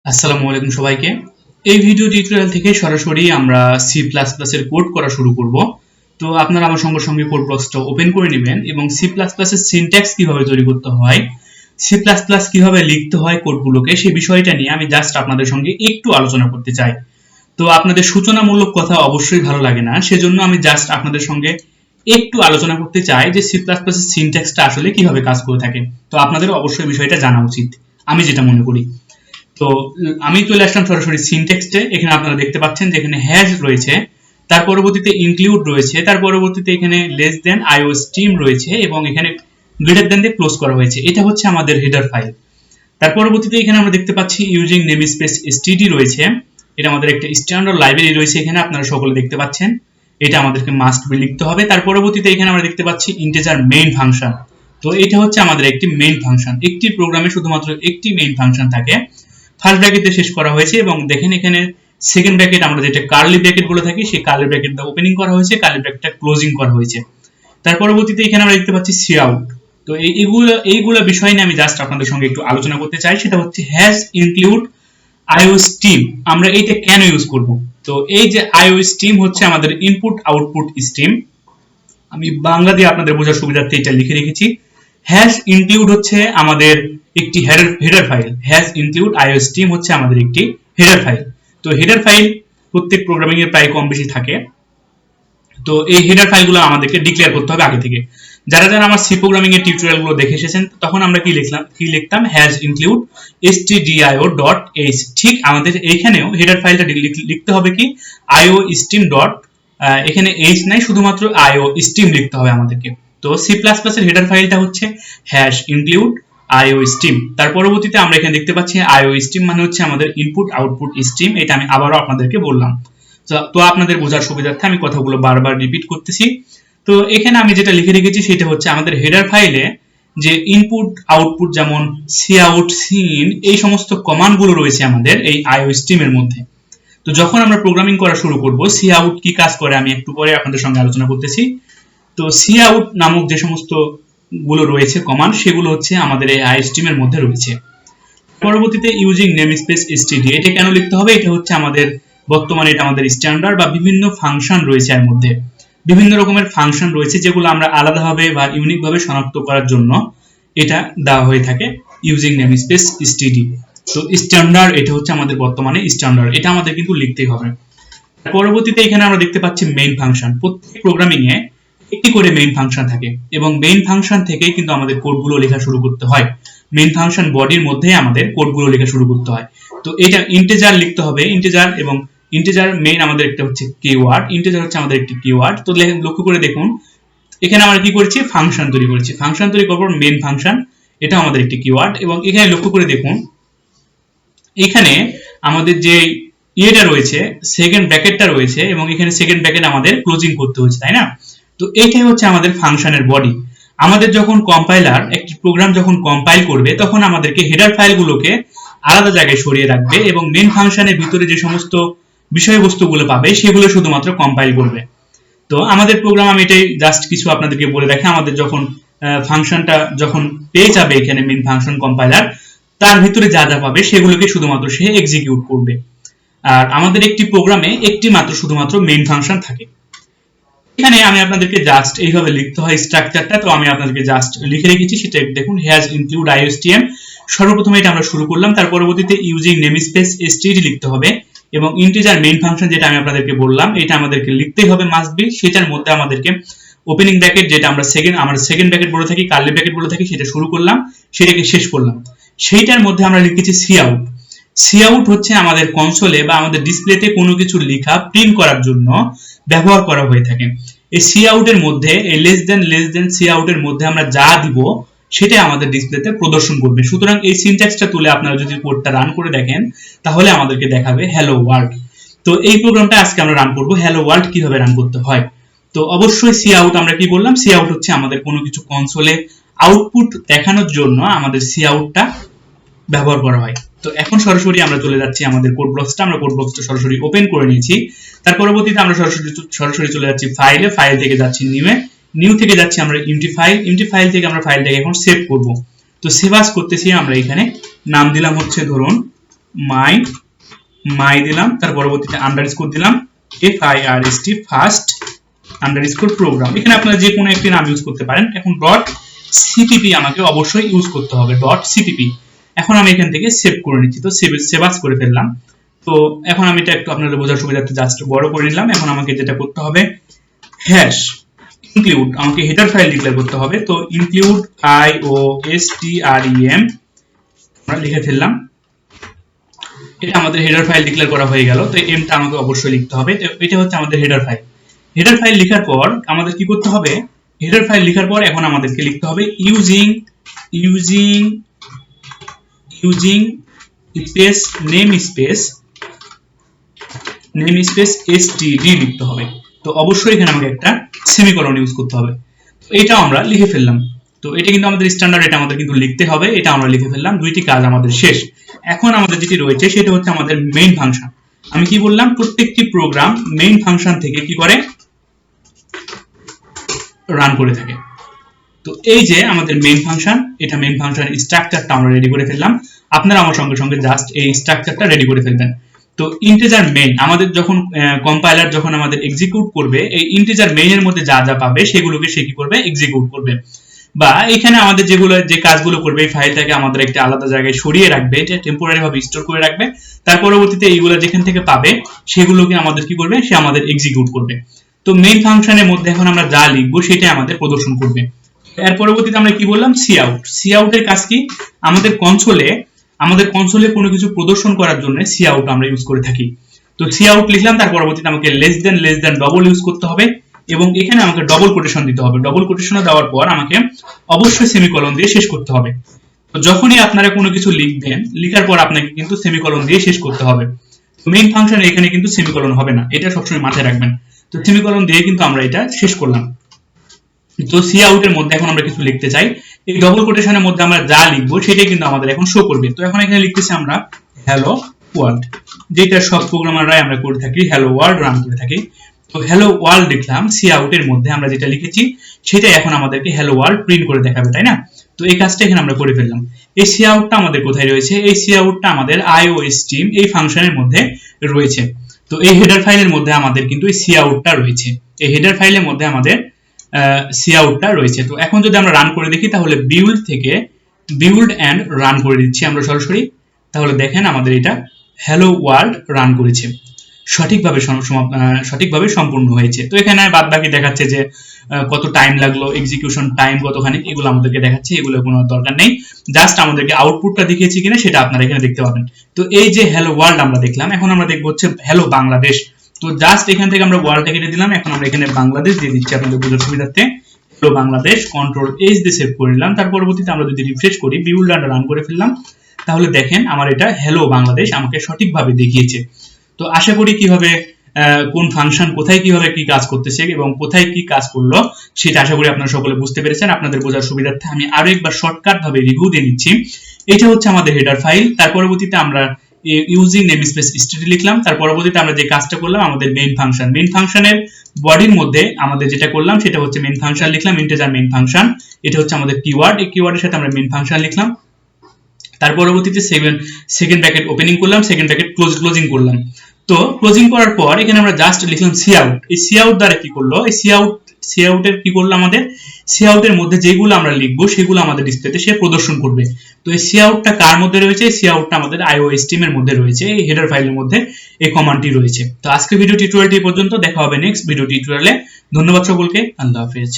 আসসালামু আলাইকুম সবাইকে। এই ভিডিও টিউটোরিয়াল থেকে সরাসরি আমরা সি প্লাস প্লাস এর কোড করা শুরু করব। তো আপনারা আমার সঙ্গে সঙ্গে কোড বক্সটা ওপেন করে নেবেন এবং সি প্লাস প্লাস এর সিনট্যাক্স কিভাবে তৈরি করতে হয়, সি প্লাস প্লাস কিভাবে লিখতে হয় কোডগুলোকে, সেই বিষয়টা নিয়ে আমি জাস্ট আপনাদের সঙ্গে একটু আলোচনা করতে চাই। তো আপনাদের সূচনামূলক কথা অবশ্যই ভালো লাগে না, সেজন্য আমি জাস্ট আপনাদের সঙ্গে একটু আলোচনা করতে চাই যে সি প্লাস প্লাস এর সিনট্যাক্সটা আসলে কিভাবে কাজ করে থাকে। তো আপনাদের অবশ্যই বিষয়টা জানা উচিত, আমি যেটা মনে করি। তো আমি চলে আসলাম সরাসরি সিনট্যাক্সে। এখানে আপনারা দেখতে পাচ্ছেন যে এখানে হ্যাশ রয়েছে, তার পরবর্তীতে ইনক্লুড রয়েছে, তার পরবর্তীতে এখানে লেস দেন আইও স্ট্রিম রয়েছে এবং এখানে গ্রেটার দেন দিয়ে ক্লোজ করা হয়েছে। এটা হচ্ছে আমাদের হেডার ফাইল। তার পরবর্তীতে এখানে আমরা দেখতে পাচ্ছি ইউজিং নেমস্পেস std রয়েছে। এটা আমাদের একটা স্ট্যান্ডার্ড লাইব্রেরি রয়েছে, এখানে আপনারা সকলে দেখতে পাচ্ছেন। এটা আমাদেরকে মাস্ট বি লিখতে হবে। তার পরবর্তীতে এখানে আমরা দেখতে পাচ্ছি ইন্টিজার মেইন ফাংশন। তো এটা হচ্ছে আমাদের একটি মেইন ফাংশন। একটি প্রোগ্রামে শুধুমাত্র একটি মেইন ফাংশন থাকে, ফার্স্ট ব্র্যাকেট দিয়ে শেষ করা হয়েছে এবং দেখেন এখানে সেকেন্ড ব্র্যাকেট আমরা যেটা কার্লি ব্র্যাকেট বলে থাকি, সেই কার্লি ব্র্যাকেট দা ওপেনিং করা হয়েছে, কার্লি ব্র্যাকেটটা ক্লোজিং করা হয়েছে। তার পরবর্তীতে এখানে আমরা দেখতে পাচ্ছি সি আউট। তো এইগুলো বিষয় নিয়ে আমি জাস্ট আপনাদের সঙ্গে একটু আলোচনা করতে চাই। সেটা হচ্ছে হ্যাশ ইনক্লুড আইও স্ট্রিম। আমরা এইটা কেন ইউজ করব? তো এই যে আইও স্ট্রিম হচ্ছে আমাদের ইনপুট আউটপুট স্ট্রিম। আমি বাংলা দিয়ে আপনাদের বোঝার সুবিধার্থে এটা লিখে রেখেছি। হ্যাশ ইনক্লুড হচ্ছে আমাদের একটি হেডার ফাইল। হ্যাশ ইনক্লুড আইও স্ট্রিম হচ্ছে আমাদের একটি হেডার ফাইল। তো হেডার ফাইল প্রত্যেক প্রোগ্রামিং এর প্রায় কম বেশি থাকে। তো এই হেডার ফাইলগুলো আমাদেরকে ডিক্লেয়ার করতে হবে আগে থেকে। যারা যারা আমার সি প্রোগ্রামিং এর টিউটোরিয়াল গুলো দেখে এসেছেন, তখন আমরা কি লিখতাম হ্যাশ ইনক্লুড stdio.h। ঠিক আমাদের এইখানেও হেডার ফাইলটা লিখতে হবে কি আইও স্ট্রিম ডট, এখানে h নাই, শুধুমাত্র আইও স্ট্রিম লিখতে হবে আমাদেরকে। তো সি প্লাস প্লাস এর হেডার ফাইলটা হচ্ছে হ্যাশ ইনক্লুড আইও স্ট্রিম। তার পরবর্তীতে আমরা এখানে দেখতে পাচ্ছি আইও স্ট্রিম মানে হচ্ছে আমাদের ইনপুট আউটপুট স্ট্রিম। এটা আমি আবারও আপনাদেরকে বললাম। তো আপনাদের বোঝার সুবিধার্থে আমি কথাগুলো বারবার রিপিট করতেছি। তো এখানে আমি যেটা লিখে রেখেছি সেটা হচ্ছে আমাদের হেডার ফাইলে যে ইনপুট আউটপুট যেমন সি আউট, সিন, এই সমস্ত কমান্ড গুলো রয়েছে আমাদের এই আইও স্ট্রিমের মধ্যে। তো যখন আমরা প্রোগ্রামিং করা শুরু করব, সি আউট কি কাজ করে আমি একটু পরে আপনাদের সঙ্গে আলোচনা করতেছি। তো সি আউট নামক যে সমস্ত গুলো রয়েছে কমান্ড, সেগুলো হচ্ছে আমাদের এই আইও স্ট্রিমের মধ্যে রয়েছে। পরবর্তীতে ইউজিং নেমস্পেস std, এটা কেন লিখতে হবে? এটা হচ্ছে আমাদের বর্তমানে এটা আমাদের স্ট্যান্ডার্ড বা বিভিন্ন ফাংশন রয়েছে এর মধ্যে। বিভিন্ন রকমের ফাংশন রয়েছে যেগুলো আমরা আলাদাভাবে বা ইউনিক ভাবে শনাক্ত করার জন্য এটা দেওয়া হয়ে থাকে ইউজিং নেমস্পেস std। তো স্ট্যান্ডার্ড, এটা হচ্ছে আমাদের বর্তমানে স্ট্যান্ডার্ড, এটা আমাদের কিন্তু লিখতেই হবে। পরবর্তীতে এখানে আমরা দেখতে পাচ্ছি মেইন ফাংশন। প্রত্যেক প্রোগ্রামিং এ একটি করে মেইন ফাংশন থাকে এবং মেইন ফাংশন থেকেই কিন্তু আমাদের কোডগুলো লেখা শুরু করতে হয়। মেইন ফাংশন বডির মধ্যেই আমাদের কোডগুলো লেখা শুরু করতে হয়। তো এটা ইন্টিজার লিখতে হবে, ইন্টিজার, এবং ইন্টিজার মেইন আমাদের একটা হচ্ছে কিওয়ার্ড। ইন্টিজার হচ্ছে আমাদের একটি কিওয়ার্ড। তো লক্ষ্য করে দেখুন এখানে আমরা কি করেছি, ফাংশন তৈরি করেছি। ফাংশন তৈরি করার পর মেইন ফাংশন, এটা আমাদের একটি কিওয়ার্ড। এবং এখানে লক্ষ্য করে দেখুন এখানে আমাদের যে ইয়েটা রয়েছে, সেকেন্ড ব্র্যাকেটটা রয়েছে এবং এখানে সেকেন্ড ব্র্যাকেট আমাদের ক্লোজিং করতে হচ্ছে, তাই না? তো এইটাই হচ্ছে আমাদের ফাংশনের বডি। আমাদের যখন কম্পাইলার একটি প্রোগ্রাম যখন কম্পাইল করবে, তখন আমাদেরকে হেডার ফাইলগুলোকে আলাদা জায়গায় সরিয়ে রাখবে এবং মেইন ফাংশনের ভিতরে যে সমস্ত বিষয়বস্তুগুলো পাবে সেগুলো শুধুমাত্র কম্পাইল করবে। তো আমাদের প্রোগ্রাম, আমি এটাই জাস্ট কিছু আপনাদেরকে বলে রাখি, আমাদের যখন ফাংশনটা যখন পেয়ে যাবে এখানে মেইন ফাংশন কম্পাইলার, তার ভিতরে যা যা পাবে সেগুলোকে শুধুমাত্র সে এক্সিকিউট করবে। আর আমাদের একটি প্রোগ্রামে একটি মাত্র শুধুমাত্র মেইন ফাংশন থাকে। এখানে আমি আপনাদেরকে জাস্ট এইভাবে লিখতে হয় স্ট্রাকচারটা। তো আমি আপনাদেরকে জাস্ট লিখে রেখেছি, সেটা দেখুন হ্যাজ ইনক্লুড আইওস্টিএম। সর্বপ্রথমে এটা আমরা শুরু করলাম, তার পরবর্তীতে ইউজিং নেমস্পেস std লিখতে হবে এবং ইন্টিজার মেইন ফাংশন যেটা আমি আপনাদেরকে বললাম এটা আমাদেরকে লিখতেই হবে মাস্ট বি। সেটার মধ্যে আমাদেরকে ওপেনিং ব্র্যাকেট, যেটা আমরা সেকেন্ড ব্র্যাকেট বলে থাকি, কার্লি ব্র্যাকেট বলে থাকি, সেটা শুরু করলাম, সেটাকে শেষ করলাম। সেইটার মধ্যে আমরা লিখেছি সি আউট। সি আউট হচ্ছে আমাদের কনসোলে বা আমাদের ডিসপ্লেতে কোনো কিছু লেখা প্রিন্ট করার জন্য ব্যবহার করা হয়ে থাকে। এই সি আউটের মধ্যে, এই লেস দেন সি আউটের মধ্যে আমরা যা দিব সেটা আমাদের ডিসপ্লেতে প্রদর্শন করবে। সুতরাং এই সিনট্যাক্সটা তুলে আপনারা যদি কোডটা রান করে দেখেন, তাহলে আমাদেরকে দেখাবে হ্যালো ওয়ার্ল্ড। তো এই প্রোগ্রামটা আজকে আমরা রান করব, হ্যালো ওয়ার্ল্ড কিভাবে রান করতে হয়। তো অবশ্যই সি আউট, আমরা কি বললাম, সি আউট হচ্ছে আমাদের কোনো কিছু কনসোলে আউটপুট দেখানোর জন্য আমাদের সি আউটটা ব্যবহার করা হয়। তো এখন সরাসরি আমরা চলে যাচ্ছি আমাদের কোড ব্লকসটা। আমরা কোড ব্লকসটা সরাসরি ওপেন করে নিয়েছি। তার পরবর্তীতে আমরা সরাসরি চলে যাচ্ছি ফাইলে, ফাইল থেকে যাচ্ছি নিউ থেকে যাচ্ছি আমরা ইমটি ফাইল থেকে আমরা ফাইলটাকে এখন সেভ করব। তো সেভ আস করতেছি আমরা, এখানে নাম দিলাম হচ্ছে ধরুন মাই দিলাম, তার পরবর্তীতে আন্ডারস্কোর দিলাম FIRST ফার্স্ট আন্ডারস্কোর প্রোগ্রাম। এখানে আপনারা যে কোনো একটি নাম ইউজ করতে পারেন। এখন ডট সিপিপি আমাকে অবশ্যই ইউজ করতে হবে, ডট সিপিপি। এখন আমি এখান থেকে সেভ করে নিচ্ছি, তো সেভ আস করে ফেললাম। তো এখন আমি এটা একটু আপনাদের বোঝার সুবিধার্থে জাস্ট বড় করে নিলাম। এখন আমাকে যেটা করতে হবে, হ্যাশ ইনক্লুড, আমাকে হেডার ফাইল ডিক্লেয়ার করতে হবে। তো ইনক্লুড IOSTREM আমরা লিখে ফেললাম। এটা আমাদের হেডার ফাইল ডিক্লেয়ার করা হয়ে গেল। তো এমটা আমাকে অবশ্যই লিখতে হবে। এটা হচ্ছে আমাদের হেডার ফাইল। হেডার ফাইল লেখার পর আমাদের কি করতে হবে, হেডার ফাইল লেখার পর এখন আমাদেরকে লিখতে হবে using space name space std লিখতে হবে। তো অবশ্যই এখানে আমাকে একটা সেমিকোলন ইউজ করতে হবে। তো এটা আমরা লিখে ফেললাম। তো এটা কিন্তু আমাদের স্ট্যান্ডার্ড, এটা আমাদের কিন্তু লিখতে হবে। এটা আমরা লিখে ফেললাম, দুইটি কাজ আমাদের শেষ। এখন আমাদের যেটি রয়েছে সেটা হচ্ছে আমাদের মেইন ফাংশন। আমি কি বললাম, প্রত্যেকটি প্রোগ্রাম মেইন ফাংশন থেকে কি করে, রান করে থাকে। তো এই যে আমাদের মেইন ফাংশন, এটা মেইন ফাংশনের স্ট্রাকচারটা আমরা রেডি করে ফেললাম। আপনারা আমার সঙ্গে সঙ্গে জাস্ট এই স্ট্রাকচারটা রেডি করে ফেলবেন। তো ইন্টিজার মেইন আমাদের যখন কম্পাইলার যখন আমাদের এক্সিকিউট করবে, এই ইন্টিজার মেইনের মধ্যে যা যা পাবে সেগুলোকে সে কি করবে, এক্সিকিউট করবে। বা এখানে আমাদের যে কাজগুলো করবে, এই ফাইলটাকে আমাদের একটা আলাদা জায়গায় সরিয়ে রাখবে, এটা টেম্পোরারি ভাবে স্টোর করে রাখবে। তার পরবর্তীতে এইগুলো যেখান থেকে পাবে সেগুলোকে আমাদের কি করবে, সে আমাদের এক্সিকিউট করবে। তো মেইন ফাংশনের মধ্যে এখন আমরা যা লিখবো সেটাই আমাদের প্রদর্শন করবে। এর পরবর্তীতে আমরা কি বললাম, সি আউটের কাজ কি, আমাদের কনসোলে কোনো কিছু প্রদর্শন করার জন্য সি আউট আমরা ইউজ করে থাকি। তো সি আউট লিখলাম, তার পরবর্তীতে আমাকে লেস দেন ডবল ইউজ করতে হবে এবং এখানে আমাকে ডবল কোটেশন দিতে হবে। ডবল কোটেশন দেওয়ার পর আমাকে অবশ্যই সেমিকোলন দিয়ে শেষ করতে হবে। তো যখনই আপনারা কোনো কিছু লিখবেন, লেখার পর আপনাকে কিন্তু সেমিকোলন দিয়ে শেষ করতে হবে। মেইন ফাংশন এখানে কিন্তু সেমিকোলন হবে না, এটা সবসময় মাথায় রাখবেন। তো সেমিকোলন দিয়ে কিন্তু আমরা এটা শেষ করলাম। তো সি আউটের মধ্যে এখন আমরা কিছু লিখতে চাই, এই ডবল কোটেশনের মধ্যে আমরা যা লিখবো সেটাই কিন্তু আমাদের এখন শো করবে। তো এখন এখানে লিখতেছি আমরা হ্যালো ওয়ার্ল্ড, যেটা সব প্রোগ্রামাররাই আমরা করে থাকি, হ্যালো ওয়ার্ল্ড রান করে থাকি। তো হ্যালো ওয়ার্ল্ড লিখলাম, সি আউটের মধ্যে আমরা যেটা লিখেছি সেটাই এখন আমাদেরকে হ্যালো ওয়ার্ল্ড প্রিন্ট করে দেখাবে, তাই না? তো এই কাজটা এখানে আমরা করে ফেললাম। এই সি আউটটা আমাদের কোথায় রয়েছে, এই সি আউটটা আমাদের IOSTream এই ফাংশনের মধ্যে রয়েছে। তো এই হেডার ফাইলের মধ্যে আমাদের কিন্তু এই সি আউটটা রয়েছে, এই হেডার ফাইলের মধ্যে আমাদের সি আউটটা রয়েছে। তো এখন যদি আমরা রান করে দেখি, তাহলে বিল্ড এন্ড রান করে দিচ্ছি আমরা সরাসরি। তাহলে দেখেন আমাদের এটা হ্যালো ওয়ার্ল্ড রান করেছে, সঠিকভাবে সম্পূর্ণ হয়েছে। তো এখানে বাদ বাকি দেখাচ্ছে যে কত টাইম লাগলো, এক্সিকিউশন টাইম কতখানি, এগুলো আমাদেরকে দেখাচ্ছে, এগুলো কোনো দরকার নেই। জাস্ট আমাদেরকে আউটপুটটা দেখিয়েছি কিনা সেটা আপনারা এখানে দেখতে পাবেন। তো এই যে হ্যালো ওয়ার্ল্ড আমরা দেখলাম, এখন আমরা দেখবো হচ্ছে হ্যালো বাংলাদেশ। তো জাস্ট এখান থেকে আমরা ওয়ার্ল্ডটা কেটে দিলাম, এখন আমরা এখানে বাংলাদেশ দিয়ে দিচ্ছি আপনাদের বোঝার সুবিধার্থে। হ্যালো বাংলাদেশ, কন্ট্রোল এইচ দিয়ে সেভ করে নিলাম। তার পরবর্তীতে আমরা যদি রিফ্রেশ করি, বিল্ড এন্ড রান করে ফেললাম, তাহলে দেখেন আমার এটা হ্যালো বাংলাদেশ আমাকে সঠিকভাবে দেখিয়েছে। তো আশা করি কিভাবে কোন ফাংশন কোথায় কিভাবে কি কাজ করতেছে এবং কোথায় কি কাজ করলো সেটা আশা করি আপনারা সকলে বুঝতে পেরেছেন। আপনাদের বোঝার সুবিধার্থে আমি আরো একবার শর্টকাট ভাবে রিভিউ দিয়ে নিচ্ছি। এটা হচ্ছে আমাদের হেডার ফাইল, তার পরবর্তীতে আমরা ইউজিং নেমস্পেস std লিখলাম, তার পরবর্তীতে আমরা যে কাজটা করলাম আমাদের মেইন ফাংশনের বডির মধ্যে আমাদের যেটা করলাম সেটা হচ্ছে মেইন ফাংশন লিখলাম, ইন্টিজার মেইন ফাংশন। এটা হচ্ছে আমাদের কিওয়ার্ড, এই কিওয়ার্ডের সাথে আমরা মেইন ফাংশন লিখলাম। তার পরবর্তীতে সেকেন্ড ব্র্যাকেট ওপেনিং করলাম, সেকেন্ড ব্র্যাকেট ক্লোজিং করলাম। তো ক্লোজিং করার পর এখানে আমরা জাস্ট লিখলাম সি আউট। এই সি আউট দ্বারা কি করলো, এই সি আউটের কি করলো, আমাদের সি আউটের মধ্যে যেগুলো আমরা লিখবো সেগুলো আমাদের ডিসপ্লেতে সে প্রদর্শন করবে। তো এই সি আউটটা কার মধ্যে রয়েছে, সি আউটটা আমাদের IOSTream এর মধ্যে রয়েছে, এই হেডার ফাইলের মধ্যে এই কমান্ডটি রয়েছে। তো আজকে ভিডিও টিউটোরিয়ালটি পর্যন্ত, দেখা হবে নেক্সট ভিডিও টিউটোরিয়ালে। ধন্যবাদ সকলকে, আল্লাহ হাফেজ।